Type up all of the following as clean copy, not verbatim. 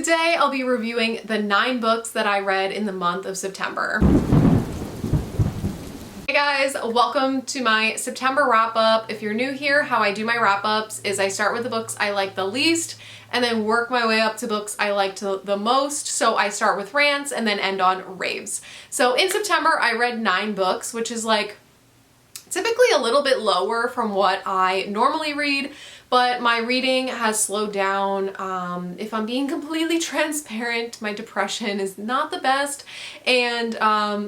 Today I'll be reviewing the 9 books that I read in the month of September. Hey guys, welcome to my September wrap-up. If you're new here, how I do my wrap-ups is I start with the books I like the least and then work my way up to books I liked the most. So I start with rants and then end on raves. So in September I read 9 books, which is like typically a little bit lower from what I normally read, but my reading has slowed down. If I'm being completely transparent, my depression is not the best, and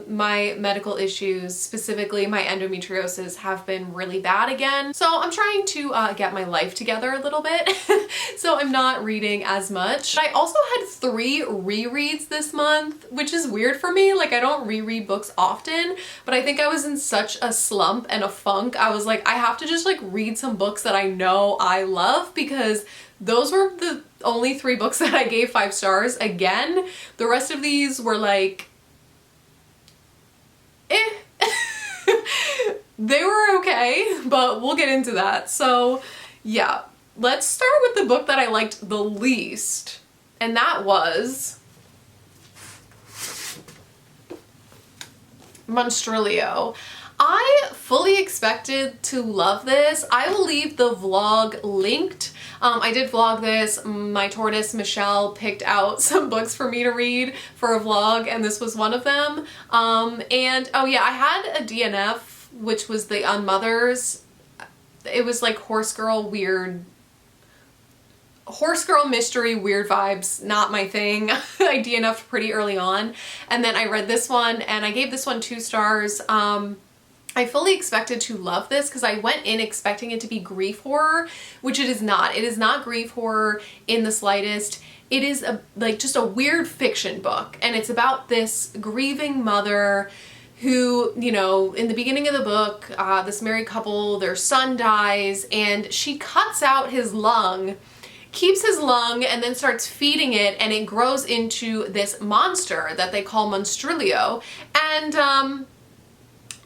my medical issues, specifically my endometriosis, have been really bad again. So I'm trying to get my life together a little bit, so I'm not reading as much. I also had 3 rereads this month, which is weird for me. Like, I don't reread books often, but I think I was in such a slump and a funk. I was like, I have to just like read some books that I know I love, because those were the only 3 books that I gave 5 stars. Again, the rest of these were like, eh. They were okay, but we'll get into that. So yeah, let's start with the book that I liked the least, and that was Monstruo. I fully expected to love this. I will leave the vlog linked. I did vlog this. My Tortoise, Michelle, picked out some books for me to read for a vlog, and this was one of them. And oh yeah, I had a DNF, which was the Unmothers. It was like horse girl mystery, weird vibes, not my thing. I DNF'd pretty early on, and then I read this one and I gave this one 2 stars. I fully expected to love this because I went in expecting it to be grief horror, which it is not. It is not grief horror in the slightest. It is just a weird fiction book, and it's about this grieving mother who, you know, in the beginning of the book, this married couple, their son dies, and she cuts out his lung, keeps his lung, and then starts feeding it, and it grows into this monster that they call Monstruo. And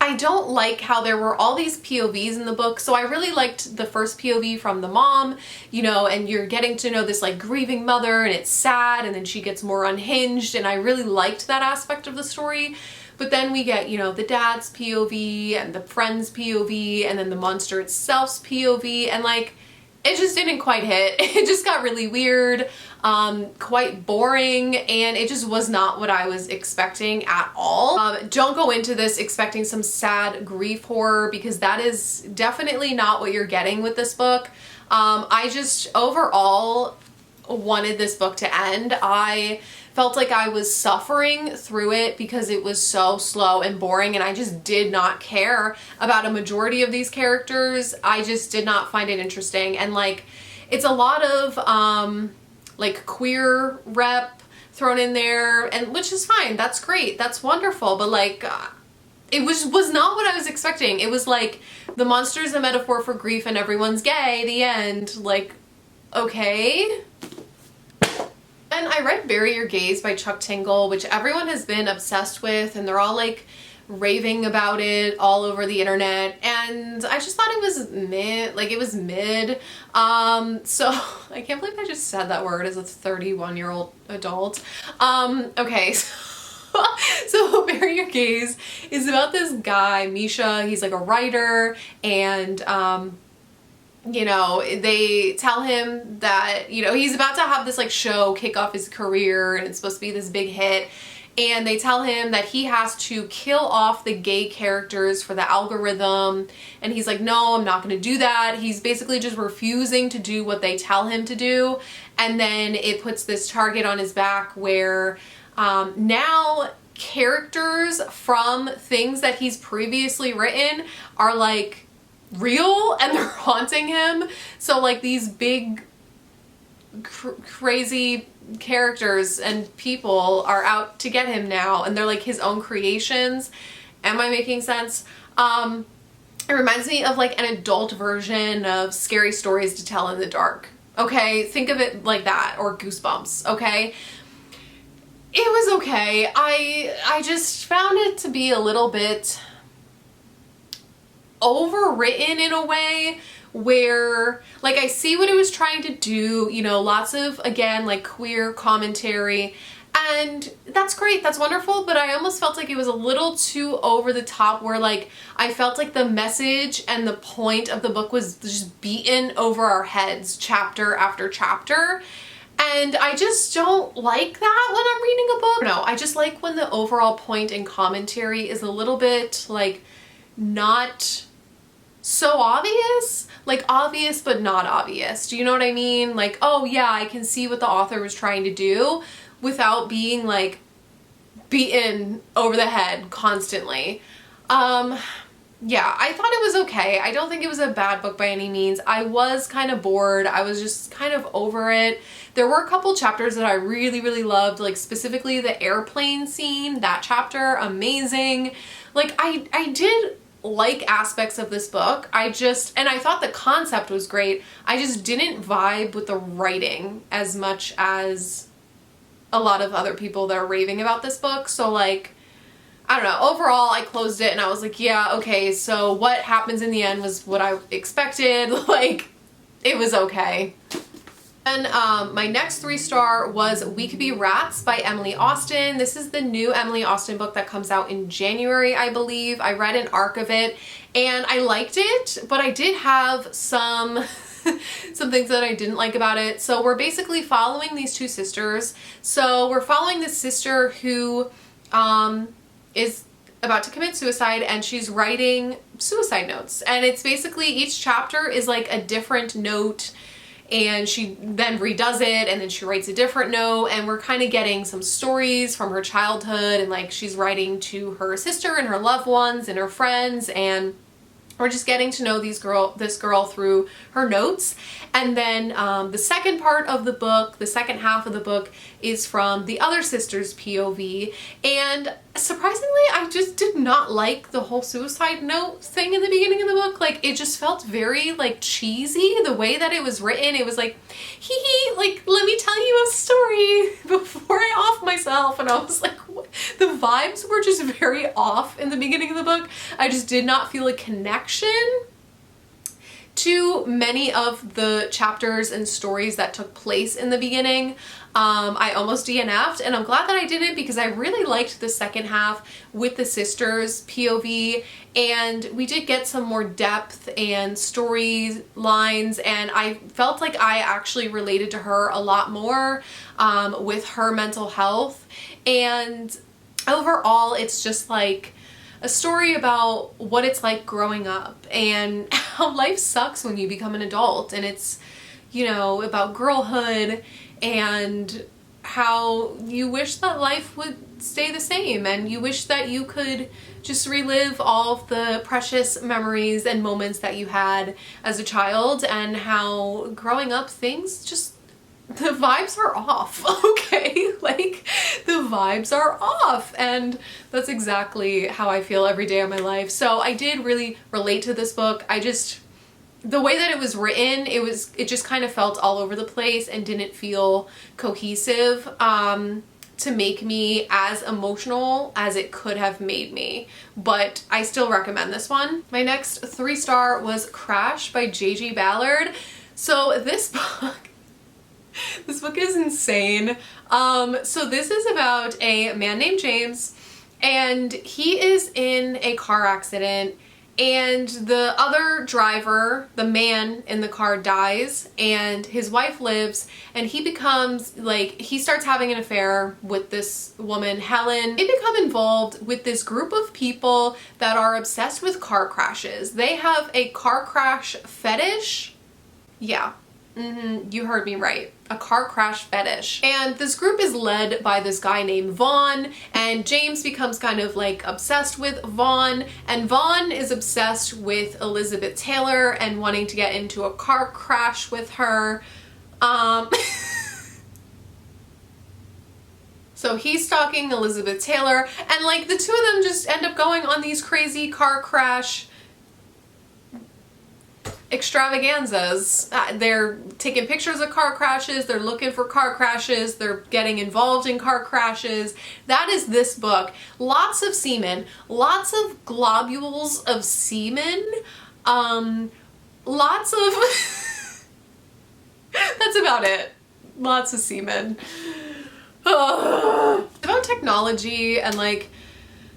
I don't like how there were all these POVs in the book. So I really liked the first POV from the mom, you know, and you're getting to know this like grieving mother, and it's sad, and then she gets more unhinged, and I really liked that aspect of the story. But then we get, you know, the dad's POV and the friend's POV and then the monster itself's POV, and like, it just didn't quite hit. It just got really weird, quite boring, and it just was not what I was expecting at all. Don't go into this expecting some sad grief horror, because that is definitely not what you're getting with this book. I just overall wanted this book to end. I felt like I was suffering through it because it was so slow and boring, and I just did not care about a majority of these characters. I just did not find it interesting, and like, it's a lot of like queer rep thrown in there, and which is fine, that's great, that's wonderful, but like it was not what I was expecting. It was like, the monster's a metaphor for grief and everyone's gay, the end. Like, okay. And I read Bury Your Gaze by Chuck Tingle, which everyone has been obsessed with, and they're all like raving about it all over the internet, and I just thought it was mid. Like, it was mid. So I can't believe I just said that word as a 31-year-old adult. Okay. So Bury Your Gaze is about this guy, Misha. He's like a writer, and you know, they tell him that, you know, he's about to have this like show kick off his career, and it's supposed to be this big hit, and they tell him that he has to kill off the gay characters for the algorithm, and he's like, no, I'm not gonna do that. He's basically just refusing to do what they tell him to do, and then it puts this target on his back where now characters from things that he's previously written are like real, and they're haunting him. So like, these big crazy characters and people are out to get him now, and they're like his own creations. Am I making sense? It reminds me of like an adult version of Scary Stories to Tell in the Dark. Okay, think of it like that, or Goosebumps. Okay, it was okay. I just found it to be a little bit overwritten in a way where like I see what it was trying to do, you know, lots of, again, like queer commentary, and that's great, that's wonderful, but I almost felt like it was a little too over the top, where like I felt like the message and the point of the book was just beaten over our heads chapter after chapter. And I just don't like that when I'm reading a book. No, I just like when the overall point and commentary is a little bit like not so obvious, like obvious but not obvious. Do you know what I mean? Like, oh yeah, I can see what the author was trying to do without being like beaten over the head constantly. Yeah, I thought it was okay. I don't think it was a bad book by any means. I was kind of bored. I was just kind of over it. There were a couple chapters that I really, really loved, like specifically the airplane scene, that chapter, amazing. Like I did like aspects of this book. And I thought the concept was great. I just didn't vibe with the writing as much as a lot of other people that are raving about this book. So like, I don't know, overall I closed it and I was like, yeah, okay, so what happens in the end was what I expected. Like, it was okay. And my next 3-star was We Could Be Rats by Emily Austen. This is the new Emily Austen book that comes out in January, I believe. I read an arc of it and I liked it, but I did have some things that I didn't like about it. So we're basically following these two sisters. So we're following this sister who is about to commit suicide, and she's writing suicide notes. And it's basically each chapter is like a different note, and she then redoes it, and then she writes a different note, and we're kind of getting some stories from her childhood, and like she's writing to her sister and her loved ones and her friends, and we're just getting to know this girl through her notes. And then the second part of the book, the second half of the book, is from the other sister's POV. And surprisingly, I just did not like the whole suicide note thing in the beginning of the book. Like, it just felt very like cheesy, the way that it was written. It was like, hee hee, like, let me tell you a story before I off myself. And I was like, what? The vibes were just very off in the beginning of the book. I just did not feel a connection to many of the chapters and stories that took place in the beginning. I almost DNF'd, and I'm glad that I did it because I really liked the second half with the sisters' POV, and we did get some more depth and storylines, and I felt like I actually related to her a lot more with her mental health. And overall, it's just like a story about what it's like growing up and how life sucks when you become an adult, and it's, you know, about girlhood and how you wish that life would stay the same, and you wish that you could just relive all of the precious memories and moments that you had as a child, and how growing up things just, the vibes are off, okay? Like, the vibes are off, and that's exactly how I feel every day of my life. So I did really relate to this book. The way that it was written, it just kind of felt all over the place and didn't feel cohesive to make me as emotional as it could have made me. But I still recommend this one. My next 3-star was Crash by J.G. Ballard. So this book is insane. So this is about a man named James, and he is in a car accident, and the other driver, the man in the car, dies, and his wife lives, and he becomes like, he starts having an affair with this woman, Helen. They become involved with this group of people that are obsessed with car crashes. They have a car crash fetish. Yeah. You heard me right. A car crash fetish. And this group is led by this guy named Vaughn, and James becomes kind of like obsessed with Vaughn, and Vaughn is obsessed with Elizabeth Taylor and wanting to get into a car crash with her. So he's stalking Elizabeth Taylor, and like the two of them just end up going on these crazy car crash extravaganzas. They're taking pictures of car crashes, they're looking for car crashes, they're getting involved in car crashes. That is this book. Lots of semen, lots of globules of semen, lots of that's about it. Lots of semen. About technology and like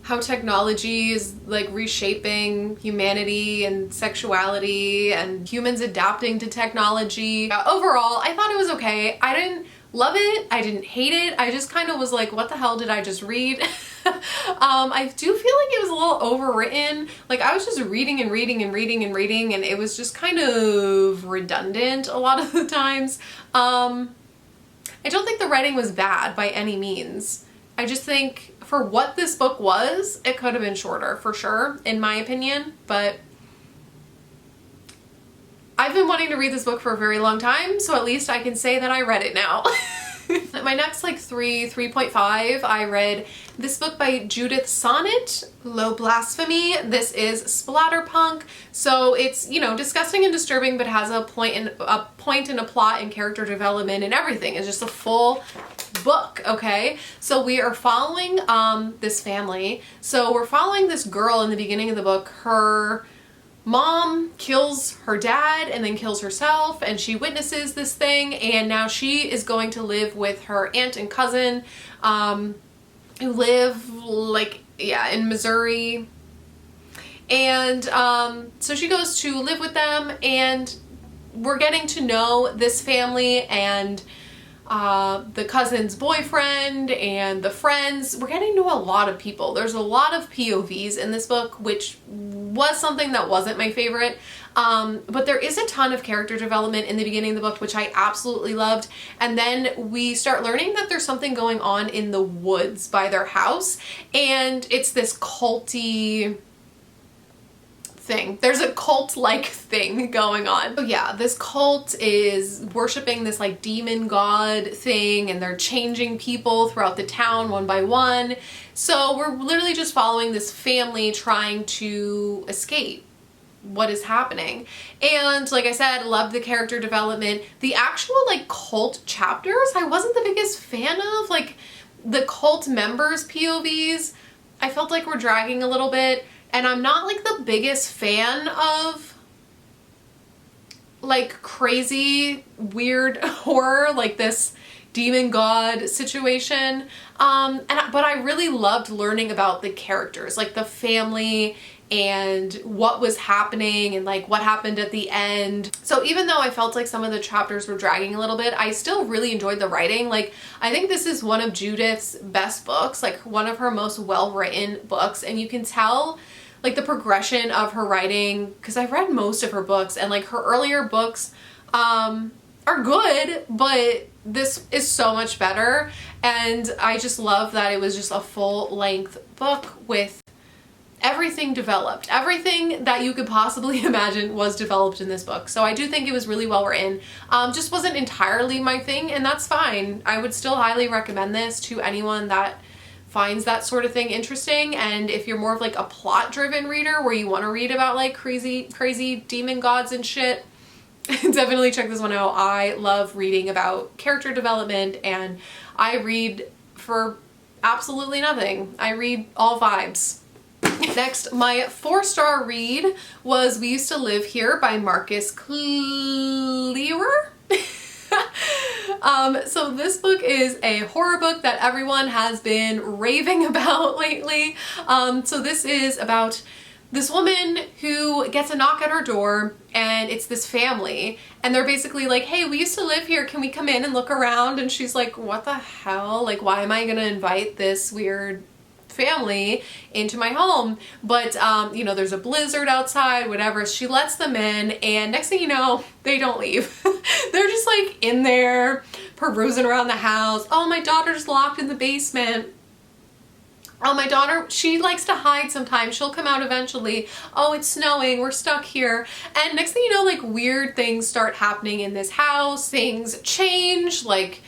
how technology is like reshaping humanity and sexuality and humans adapting to technology. Overall, I thought it was okay. I didn't love it. I didn't hate it. I just kind of was like, what the hell did I just read? I do feel like it was a little overwritten. Like I was just reading and reading and reading and reading, and it was just kind of redundant a lot of the times. I don't think the writing was bad by any means. I just think for what this book was, it could have been shorter for sure, in my opinion, but I've been wanting to read this book for a very long time, so at least I can say that I read it now. My next like 3.5, I read this book by Judith Sonnet, Low Blasphemy. This is Splatter Punk. So it's, you know, disgusting and disturbing, but has a point and a plot and character development and everything. It's just a full book, okay? So we are following this family. So we're following this girl in the beginning of the book. Her mom kills her dad and then kills herself, and she witnesses this thing, and now she is going to live with her aunt and cousin who live like, yeah, in Missouri. And so she goes to live with them, and we're getting to know this family and the cousin's boyfriend and the friends. We're getting to know a lot of people. There's a lot of POVs in this book, which was something that wasn't my favorite. But there is a ton of character development in the beginning of the book, which I absolutely loved. And then we start learning that there's something going on in the woods by their house, and it's this culty thing. There's a cult-like thing going on. So yeah, this cult is worshiping this like demon god thing, and they're changing people throughout the town one by one. So we're literally just following this family trying to escape what is happening. And like I said, loved the character development. The actual like cult chapters, I wasn't the biggest fan of. Like the cult members' POVs, I felt like were dragging a little bit. And I'm not like the biggest fan of like crazy weird horror like this demon god situation. But I really loved learning about the characters, like the family and what was happening and like what happened at the end. So even though I felt like some of the chapters were dragging a little bit, I still really enjoyed the writing. Like I think this is one of Judith's best books, like one of her most well-written books, and you can tell like the progression of her writing, because I've read most of her books, and like her earlier books are good, but this is so much better. And I just love that it was just a full-length book with everything developed. Everything that you could possibly imagine was developed in this book. So I do think it was really well written. Just wasn't entirely my thing, and that's fine. I would still highly recommend this to anyone that finds that sort of thing interesting. And if you're more of like a plot-driven reader where you want to read about like crazy demon gods and shit, definitely check this one out. I love reading about character development, and I read for absolutely nothing. I read all vibes. Next, my 4-star read was We Used to Live Here by Marcus Clearer. So this book is a horror book that everyone has been raving about lately. So this is about this woman who gets a knock at her door, and it's this family, and they're basically like, hey, we used to live here, can we come in and look around? And she's like, what the hell? Like, why am I gonna invite this weird family into my home? But you know, there's a blizzard outside, whatever. She lets them in, and next thing you know, they don't leave. They're just like in there perusing around the house. Oh, my daughter's locked in the basement. Oh, my daughter, she likes to hide sometimes. She'll come out eventually. Oh, it's snowing. We're stuck here. And next thing you know, like weird things start happening in this house. Things change, like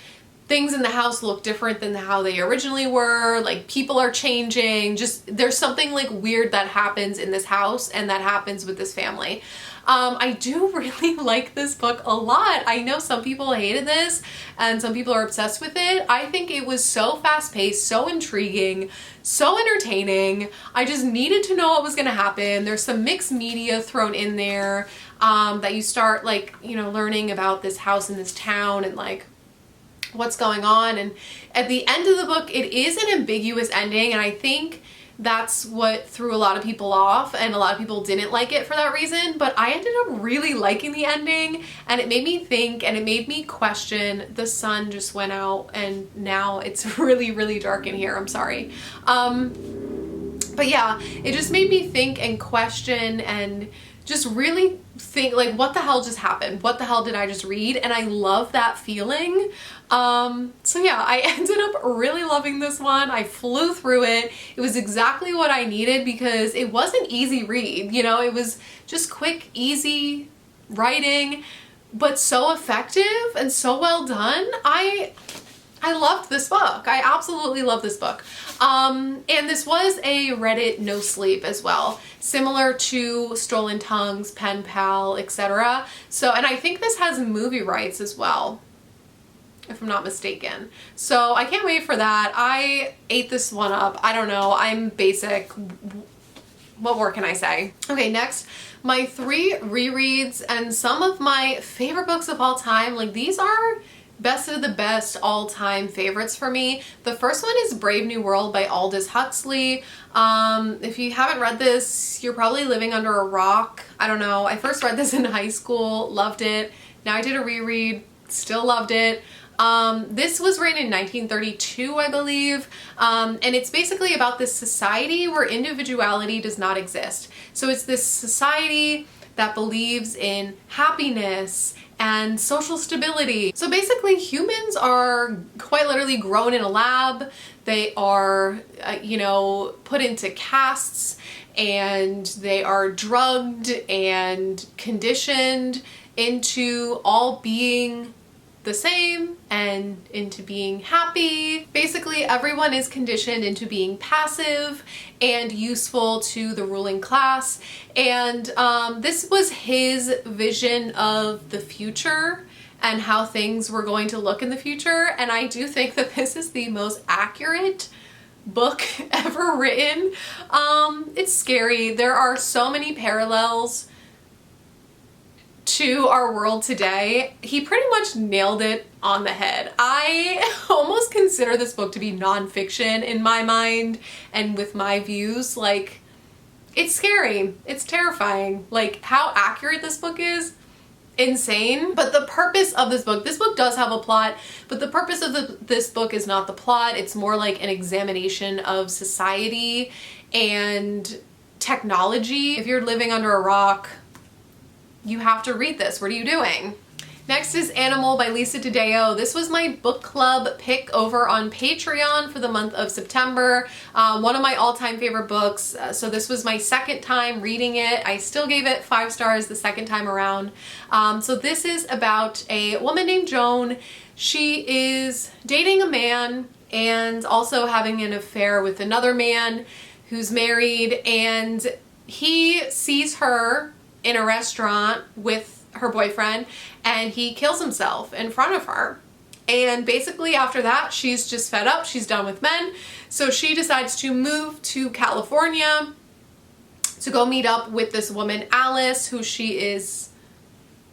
things in the house look different than how they originally were. Like people are changing. Just there's something like weird that happens in this house, and that happens with this family. I do really like this book a lot. I know some people hated this and some people are obsessed with it. I think it was so fast-paced, so intriguing, so entertaining. I just needed to know what was going to happen. There's some mixed media thrown in there. that you start like, you know, learning about this house in this town and like what's going on. And at the end of the book, it is an ambiguous ending, and I think that's what threw a lot of people off, and a lot of people didn't like it for that reason. But I ended up really liking the ending, and it made me think, and it made me question. The sun just went out and now it's really, really dark in here. I'm sorry. But yeah, it just made me think and question and just really think like, what the hell just happened? What the hell did I just read? And I love that feeling. So yeah, I ended up really loving this one. I flew through it. It was exactly what I needed because it was an easy read. You know, it was just quick, easy writing, but so effective and so well done. I loved this book. I absolutely love this book. And this was a Reddit no sleep as well, similar to Stolen Tongues, Pen Pal, etc. So, and I think this has movie rights as well, if I'm not mistaken. So I can't wait for that. I ate this one up. I don't know. I'm basic. What more can I say? Okay, next, my 3 rereads and some of my favorite books of all time. Like, these are best of the best all-time favorites for me. The first one is Brave New World by Aldous Huxley. If you haven't read this, you're probably living under a rock. I don't know. I first read this in high school, loved it. Now I did a reread, still loved it. This was written in 1932, I believe, and it's basically about this society where individuality does not exist. So it's this society that believes in happiness and social stability. So basically humans are quite literally grown in a lab. They are, you know, put into castes, and they are drugged and conditioned into all being the same and into being happy. Basically, everyone is conditioned into being passive and useful to the ruling class. And this was his vision of the future and how things were going to look in the future. And I do think that this is the most accurate book ever written. It's scary. There are so many parallels to our world today. He pretty much nailed it on the head. I almost consider this book to be nonfiction in my mind and with my views. Like, it's scary. It's terrifying. Like, how accurate this book is, insane. But the purpose of this book does have a plot, but the purpose of this book is not the plot. It's more like an examination of society and technology. If you're living under a rock, you have to read this. What are you doing? Next is Animal by Lisa DiDeo. This was my book club pick over on Patreon for the month of September. One of my all-time favorite books. So this was my second time reading it. I still gave it 5 stars the second time around. So this is about a woman named Joan. She is dating a man and also having an affair with another man who's married, and he sees her in a restaurant with her boyfriend and he kills himself in front of her. And basically after that, she's just fed up. She's done with men. So she decides to move to California to go meet up with this woman, Alice, who she is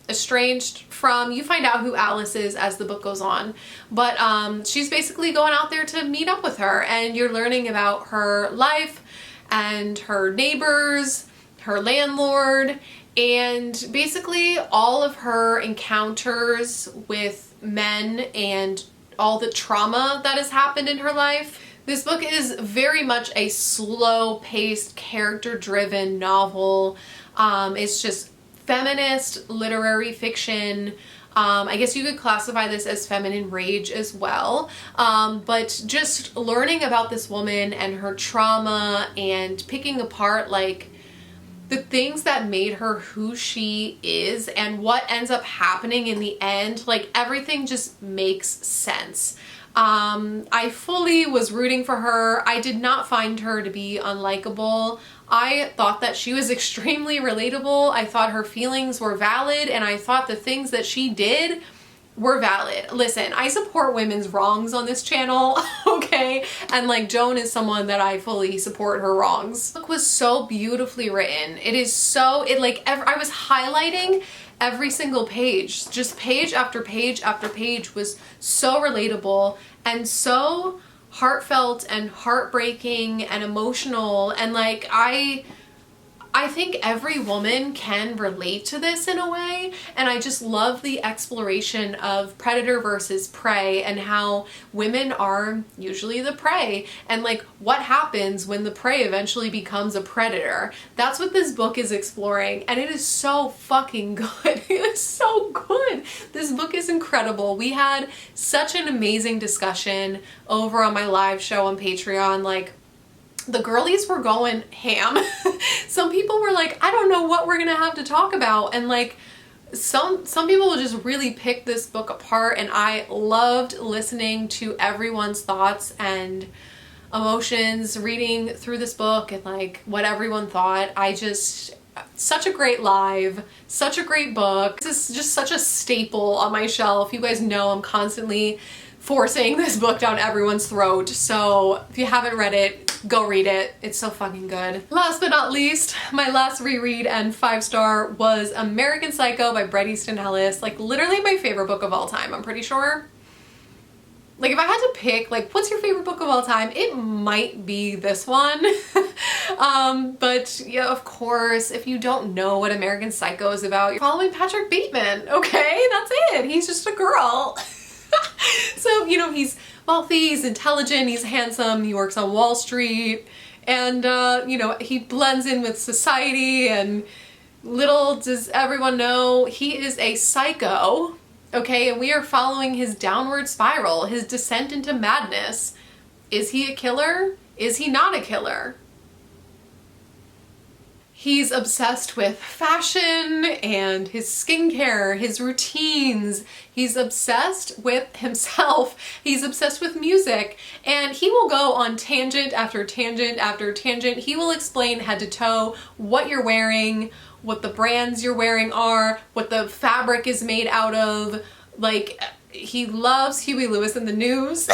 estranged from. You find out who Alice is as the book goes on. But she's basically going out there to meet up with her, and you're learning about her life and her neighbors, her landlord, and basically all of her encounters with men and all the trauma that has happened in her life. This book is very much a slow-paced, character-driven novel. It's just feminist literary fiction. I guess you could classify this as feminine rage as well. But just learning about this woman and her trauma and picking apart like the things that made her who she is and what ends up happening in the end, like everything just makes sense. I fully was rooting for her. I did not find her to be unlikable. I thought that she was extremely relatable. I thought her feelings were valid, and I thought the things that she did were valid. Listen, I support women's wrongs on this channel, okay? okay? And like Joan is someone that I fully support her wrongs. The book was so beautifully written. It is so, I was highlighting every single page, just page after page after page was so relatable and so heartfelt and heartbreaking and emotional, and like I think every woman can relate to this in a way, and I just love the exploration of predator versus prey and how women are usually the prey, and like what happens when the prey eventually becomes a predator. That's what this book is exploring, and it is so fucking good. It is so good. This book is incredible. We had such an amazing discussion over on my live show on Patreon. Like, the girlies were going ham. Some people were like, I don't know what we're gonna have to talk about, and like some people will just really pick this book apart, and I loved listening to everyone's thoughts and emotions reading through this book and like what everyone thought. Such a great live, such a great book. This is just such a staple on my shelf. You guys know I'm constantly forcing this book down everyone's throat, so if you haven't read it, go read it. It's so fucking good. Last but not least, my last reread and 5-star was American Psycho by Bret Easton Ellis. Like literally my favorite book of all time, I'm pretty sure. Like if I had to pick, like, what's your favorite book of all time? It might be this one. But yeah, of course, if you don't know what American Psycho is about, you're following Patrick Bateman, okay? That's it. He's just a girl. So, you know, he's wealthy, he's intelligent, he's handsome, he works on Wall Street, and, you know, he blends in with society, and little does everyone know, he is a psycho, okay? And we are following his downward spiral, his descent into madness. Is he a killer? Is he not a killer? He's obsessed with fashion and his skincare, his routines. He's obsessed with himself. He's obsessed with music, and he will go on tangent after tangent after tangent. He will explain head to toe what you're wearing, what the brands you're wearing are, what the fabric is made out of. Like, he loves Huey Lewis in the News.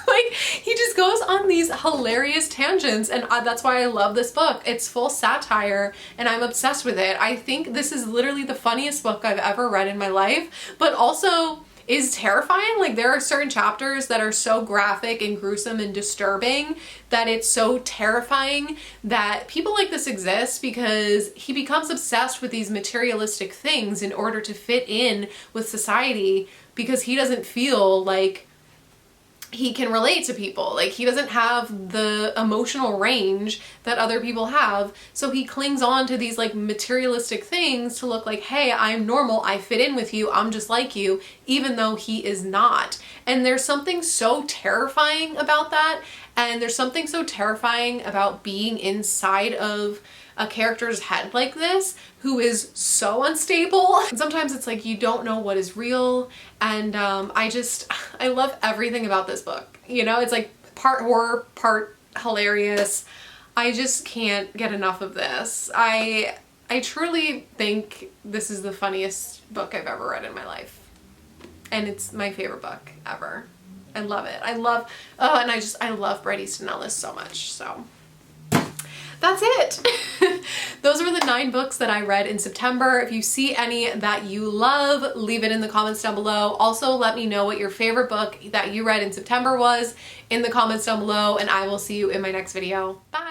Like, he just goes on these hilarious tangents, and that's why I love this book. It's full satire, and I'm obsessed with it. I think this is literally the funniest book I've ever read in my life, but also is terrifying. Like, there are certain chapters that are so graphic and gruesome and disturbing that it's so terrifying that people like this exist, because he becomes obsessed with these materialistic things in order to fit in with society, because he doesn't feel like he can relate to people. Like, he doesn't have the emotional range that other people have, so he clings on to these like materialistic things to look like, hey, I'm normal, I fit in with you, I'm just like you, even though he is not. And there's something so terrifying about that, and there's something so terrifying about being inside of a character's head like this, who is so unstable. And sometimes it's like you don't know what is real, and I love everything about this book. You know, it's like part horror, part hilarious. I just can't get enough of this. I truly think this is the funniest book I've ever read in my life, and it's my favorite book ever. I love it. I love Bret Easton Ellis so much, so that's it. Those were the 9 books that I read in September. If you see any that you love, leave it in the comments down below. Also, let me know what your favorite book that you read in September was in the comments down below, and I will see you in my next video. Bye!